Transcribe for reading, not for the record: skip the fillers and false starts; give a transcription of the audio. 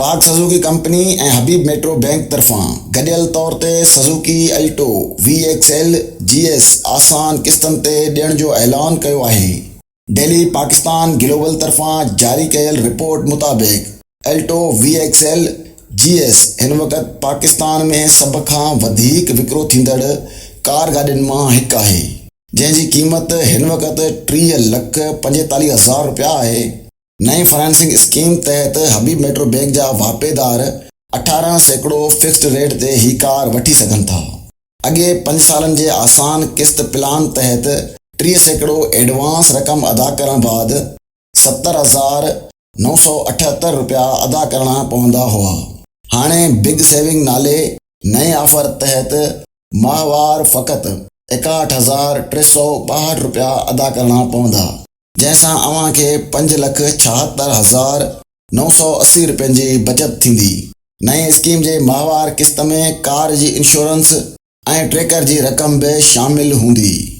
पाक Suzuki company ऐं Habib metro bank तरफ़ां गॾियल तौर ते सुजुकी अल्टो VXL GS आसान किस्तनि ते ॾियण जो ऐलान कयो आहे। डेली पाकिस्तान ग्लोबल तरफ़ां जारी कयल रिपोर्ट मुताबिक़ अल्टो VXL GS हिन वक़्त पाकिस्तान में सभ खां वधीक विकिरो थींदड़ कार गाॾियुनि मां हिकु आहे, जंहिंजी क़ीमत हिन वक़्त 30,45,000 रुपया आहे। नई फाइनेंसिंग स्कीम तहत हबीब मेट्रो बैंक जा वापेदार 18% फिक्स्ड रेट ते ही कार वठी सघनि था। अॻे 5 सालनि जे आसान किस्त प्लान तहत 30% एडवांस रक़म अदा करण बाद 70,978 रुपया अदा करणा पवंदा हुआ। हाणे बिग सेविंग नाले नए ऑफर तहत माहवार फ़क़त 61,362 रुपया अदा करणा पवंदा, जंहिंसां अव्हां खे 5,76,980 रुपयनि जी बचत थींदी। नई स्कीम जे माहवार किस्त में कार जी इंश्योरेंस ऐं ट्रैकर जी रक़म बि शामिल हूंदी।